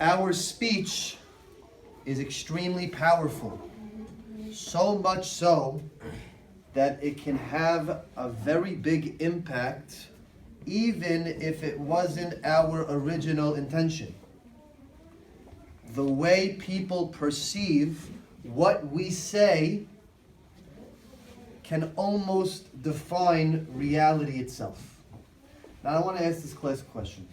Our speech is extremely powerful, so much so that it can have a very big impact even if it wasn't our original intention. The way people perceive what we say can almost define reality itself. Now I want to ask this class a question.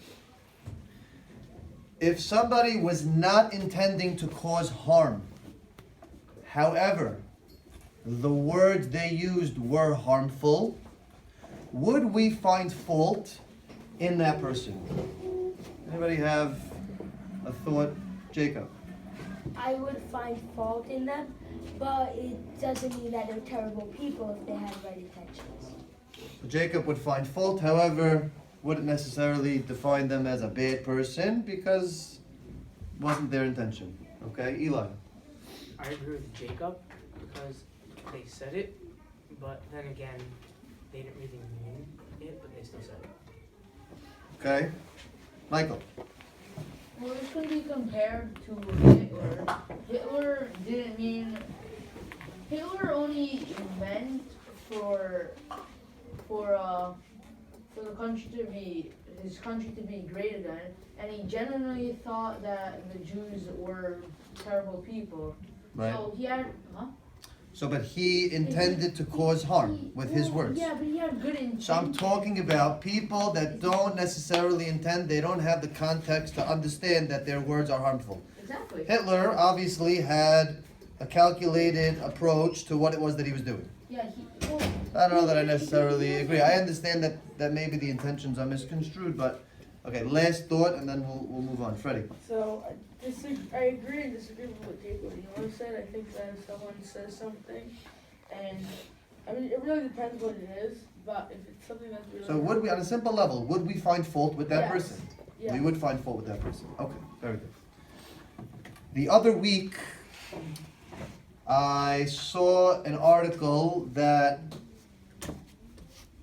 If somebody was not intending to cause harm, however, the words they used were harmful, would we find fault in that person? Anybody have a thought? Jacob? I would find fault in them, but it doesn't mean that they're terrible people if they had right intentions. So Jacob would find fault, however, wouldn't necessarily define them as a bad person because it wasn't their intention. Okay, Eli? I agree with Jacob because they said it, but then again, they didn't really mean it, but they still said it. Okay. Michael? Well, this can be compared to Hitler. Hitler didn't mean. Hitler only meant for the country to be his country to be great again, and he genuinely thought that the Jews were terrible people. Right. So he had, But he intended to cause harm with his words. Yeah, but he had good intentions. So I'm talking about people that don't necessarily intend, they don't have the context to understand that their words are harmful. Exactly. Hitler obviously had a calculated approach to what it was that he was doing. Yeah, I don't know that I necessarily agree. I understand that maybe the intentions are misconstrued, but okay, last thought and then we'll move on. Freddie. So I agree and disagree with what Jacob said. I think that if someone says something, and I mean it really depends what it is, but if it's something that's really So would we, on a simple level, would we find fault with that Yes. person? Yeah. We would find fault with that person. Okay, very good. The other week, I saw an article that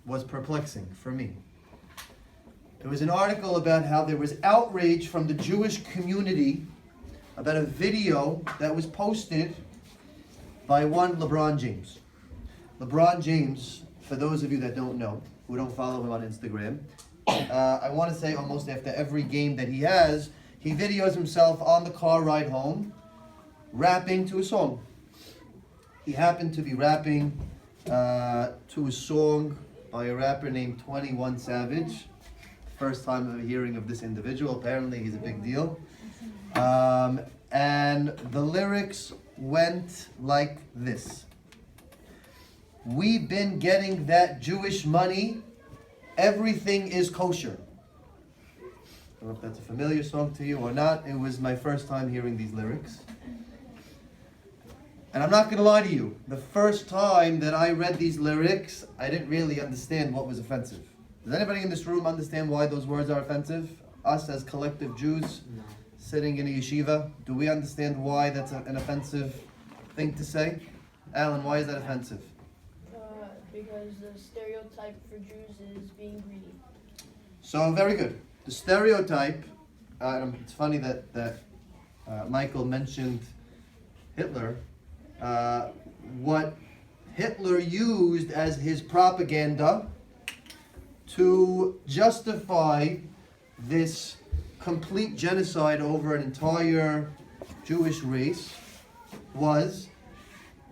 was perplexing for me. It was an article about how there was outrage from the Jewish community about a video that was posted by one LeBron James. LeBron James, for those of you that don't know, who don't follow him on Instagram, I want to say almost after every game that he has, he videos himself on the car ride home, rapping to a song. He happened to be rapping to a song by a rapper named 21 Savage. First time I'm hearing of this individual. Apparently he's a big deal. And the lyrics went like this. We've been getting that Jewish money. Everything is kosher. I don't know if that's a familiar song to you or not. It was my first time hearing these lyrics. And I'm not going to lie to you. The first time that I read these lyrics, I didn't really understand what was offensive. Does anybody in this room understand why those words are offensive? Us as collective Jews sitting in a yeshiva, do we understand why that's an offensive thing to say? Alan, why is that offensive? Because the stereotype for Jews is being greedy. So, very good. The stereotype, it's funny that Michael mentioned Hitler. What Hitler used as his propaganda to justify this complete genocide over an entire Jewish race was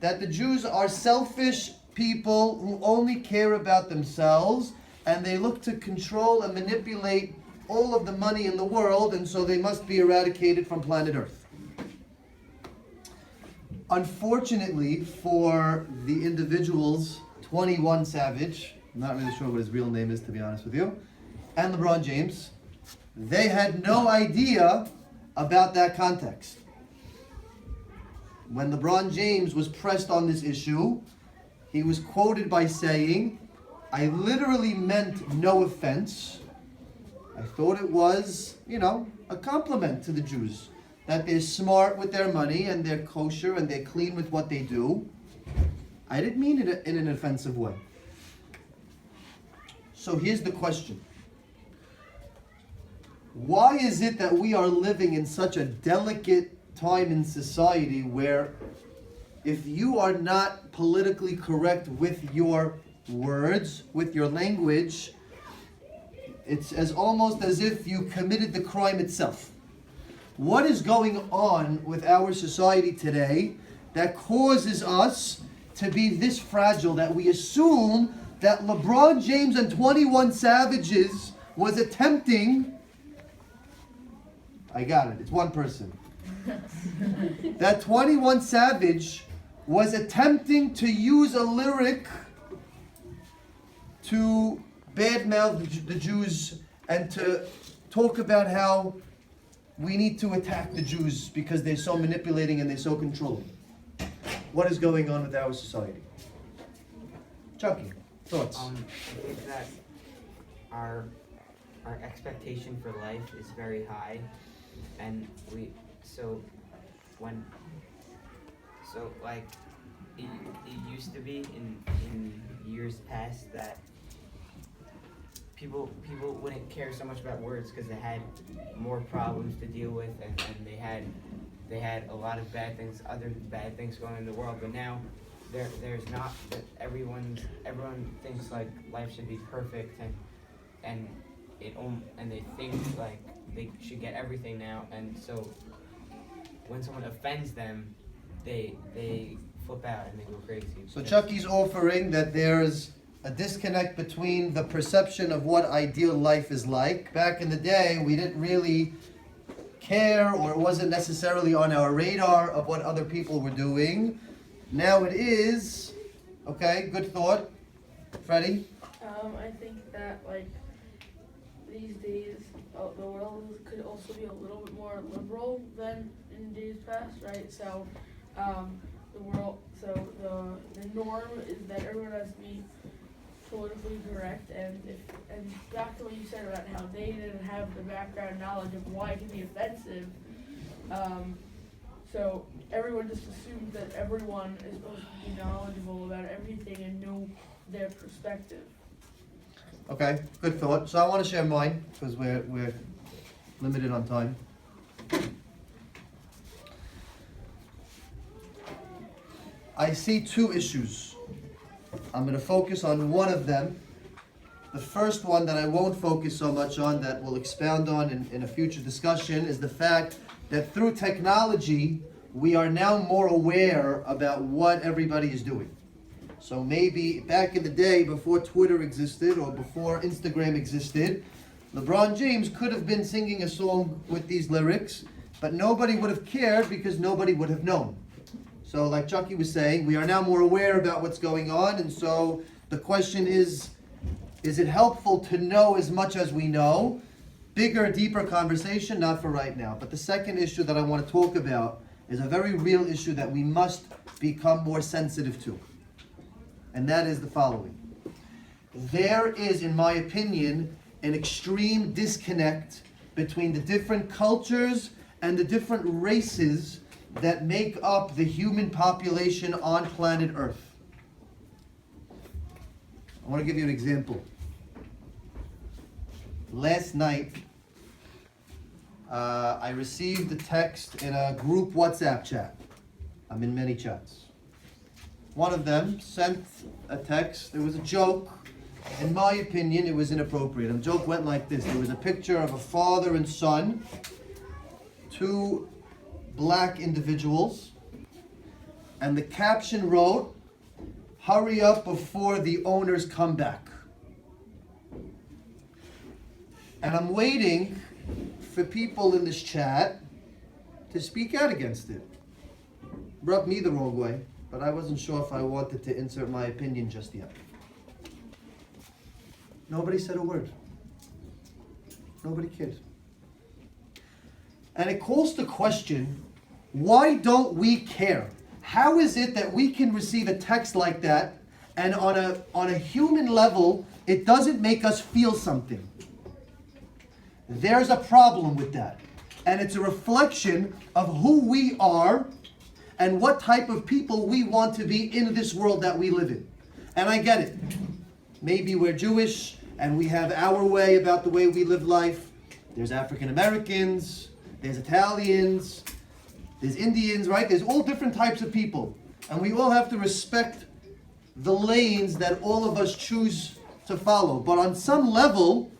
that the Jews are selfish people who only care about themselves and they look to control and manipulate all of the money in the world, and so they must be eradicated from planet Earth. Unfortunately for the individuals, 21 Savage, I'm not really sure what his real name is to be honest with you, and LeBron James, they had no idea about that context. When LeBron James was pressed on this issue, he was quoted by saying, I literally meant no offense. I thought it was, a compliment to the Jews. That they're smart with their money and they're kosher and they're clean with what they do. I didn't mean it in an offensive way. So here's the question. Why is it that we are living in such a delicate time in society where if you are not politically correct with your words, with your language, it's almost as if you committed the crime itself? What is going on with our society today that causes us to be this fragile that we assume that LeBron James and 21 Savages was attempting, I got it, it's one person, that 21 Savage was attempting to use a lyric to badmouth the Jews and to talk about how we need to attack the Jews because they're so manipulating and they're so controlling. What is going on with our society? Chucky, thoughts? I think that our expectation for life is very high, and like it used to be in years past that people wouldn't care so much about words because they had more problems to deal with, and they had a lot of other bad things going on in the world. But now there's not. Everyone thinks like life should be perfect, and they think like they should get everything now, and so when someone offends them, they flip out and they go crazy. So Chucky's offering that there's a disconnect between the perception of what ideal life is like. Back in the day, we didn't really care, or it wasn't necessarily on our radar of what other people were doing. Now it is. Okay, good thought. Freddie? I think that like these days the world could also be a little bit more liberal than in days past, right? So the norm is that everyone has to be politically correct, and back to what you said about how they didn't have the background knowledge of why it can be offensive. So everyone just assumes that everyone is supposed to be knowledgeable about everything and know their perspective. Okay, good thought. So I want to share mine because we're limited on time. I see two issues. I'm going to focus on one of them. The first one that I won't focus so much on, that we'll expound on in a future discussion, is the fact that through technology, we are now more aware about what everybody is doing. So maybe back in the day, before Twitter existed or before Instagram existed, LeBron James could have been singing a song with these lyrics, but nobody would have cared because nobody would have known. So like Chucky was saying, we are now more aware about what's going on, and so the question is it helpful to know as much as we know? Bigger, deeper conversation, not for right now. But the second issue that I want to talk about is a very real issue that we must become more sensitive to. And that is the following. There is, in my opinion, an extreme disconnect between the different cultures and the different races that make up the human population on planet Earth. I want to give you an example. Last night, I received a text in a group WhatsApp chat. I'm in many chats. One of them sent a text. It was a joke. In my opinion, it was inappropriate. And the joke went like this. There was a picture of a father and son, two black individuals, and the caption wrote, "Hurry up before the owners come back." And I'm waiting for people in this chat to speak out against it. Rubbed me the wrong way, but I wasn't sure if I wanted to insert my opinion just yet. Nobody said a word. Nobody cared. And it calls to question, why don't we care? How is it that we can receive a text like that, and on a human level, it doesn't make us feel something? There's a problem with that. And it's a reflection of who we are and what type of people we want to be in this world that we live in. And I get it. Maybe we're Jewish and we have our way about the way we live life. There's African Americans, there's Italians, there's Indians, right? There's all different types of people. And we all have to respect the lanes that all of us choose to follow. But on some level,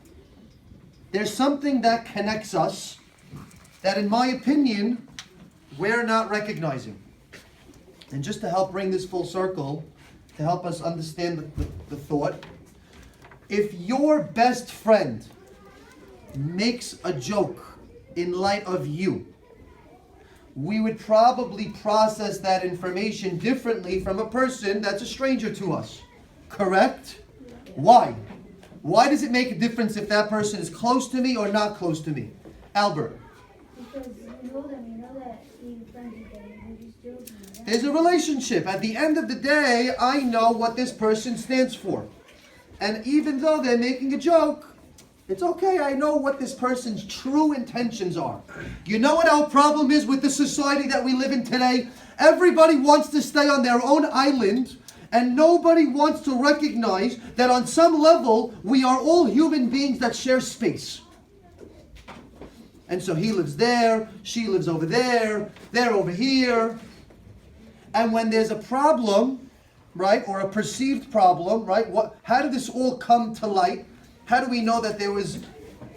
there's something that connects us that, in my opinion, we're not recognizing. And just to help bring this full circle, to help us understand the thought, if your best friend makes a joke in light of you, we would probably process that information differently from a person that's a stranger to us. Correct? Why? Why does it make a difference if that person is close to me or not close to me? Albert. Because you know them, you know that being friends with them, you're just joking. Right? There's a relationship. At the end of the day, I know what this person stands for. And even though they're making a joke, it's okay, I know what this person's true intentions are. You know what our problem is with the society that we live in today? Everybody wants to stay on their own island, and nobody wants to recognize that on some level, we are all human beings that share space. And so he lives there, she lives over there, they're over here. And when there's a problem, right, or a perceived problem, right, how did this all come to light? How do we know that there was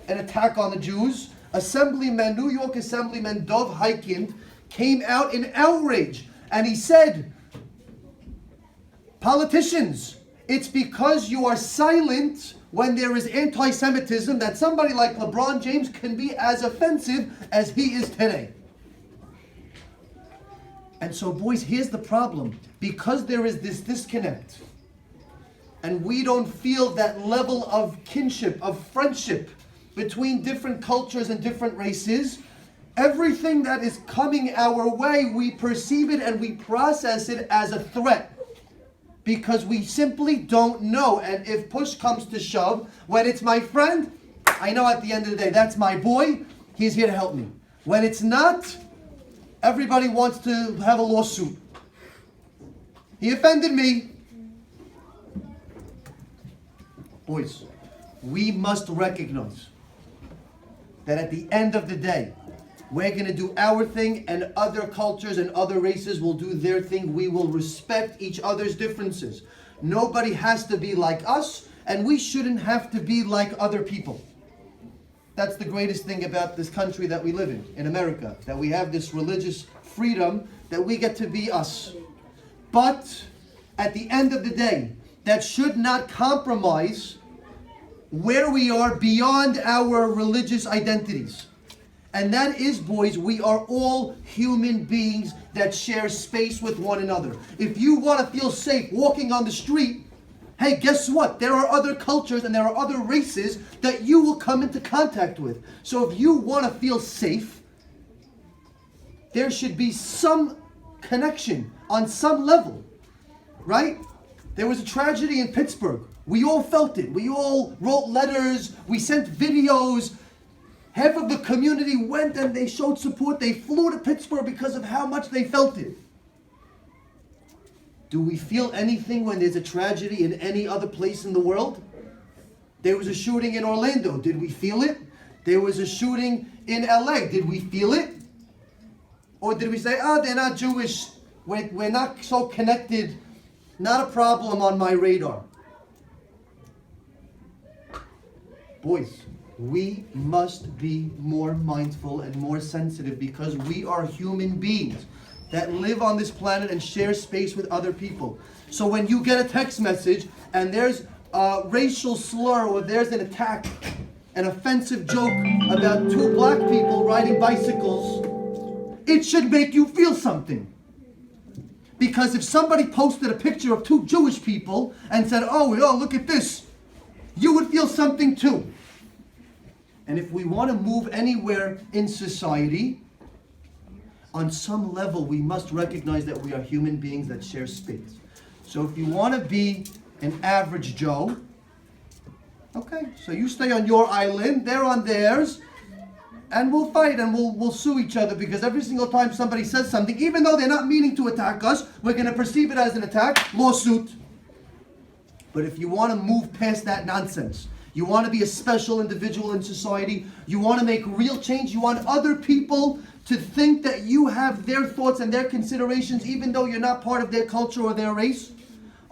an attack on the Jews? New York Assemblyman Dov Heikind came out in outrage, and he said, politicians, it's because you are silent when there is anti-Semitism that somebody like LeBron James can be as offensive as he is today. And so, boys, here's the problem. Because there is this disconnect, and we don't feel that level of kinship, of friendship between different cultures and different races, everything that is coming our way, we perceive it and we process it as a threat. Because we simply don't know. And if push comes to shove, when it's my friend, I know at the end of the day, that's my boy, he's here to help me. When it's not, everybody wants to have a lawsuit. He offended me. Boys, we must recognize that at the end of the day, we're going to do our thing, and other cultures and other races will do their thing. We will respect each other's differences. Nobody has to be like us, and we shouldn't have to be like other people. That's the greatest thing about this country that we live in America, that we have this religious freedom, that we get to be us. But at the end of the day, that should not compromise where we are beyond our religious identities. And that is, boys, we are all human beings that share space with one another. If you want to feel safe walking on the street, hey, guess what? There are other cultures and there are other races that you will come into contact with. So if you want to feel safe, there should be some connection on some level, right? There was a tragedy in Pittsburgh. We all felt it. We all wrote letters. We sent videos. Half of the community went and they showed support. They flew to Pittsburgh because of how much they felt it. Do we feel anything when there's a tragedy in any other place in the world? There was a shooting in Orlando. Did we feel it? There was a shooting in LA. Did we feel it? Or did we say, they're not Jewish. We're not so connected. Not a problem on my radar. Boys, we must be more mindful and more sensitive because we are human beings that live on this planet and share space with other people. So when you get a text message and there's a racial slur or there's an attack, an offensive joke about two black people riding bicycles, it should make you feel something. Because if somebody posted a picture of two Jewish people and said, oh, look at this, you would feel something too. And if we want to move anywhere in society, on some level we must recognize that we are human beings that share space. So if you want to be an average Joe, okay, so you stay on your island, they're on theirs, and we'll fight and we'll sue each other because every single time somebody says something, even though they're not meaning to attack us, we're going to perceive it as an attack, lawsuit. But if you want to move past that nonsense, You want to be a special individual in society. You want to make real change. You want other people to think that you have their thoughts and their considerations, even though you're not part of their culture or their race.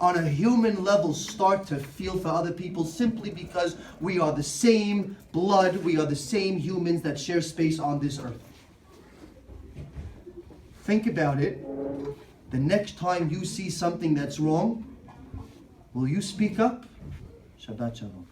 On a human level, start to feel for other people simply because we are the same blood, we are the same humans that share space on this earth. Think about it. The next time you see something that's wrong, will you speak up? Shabbat Shalom.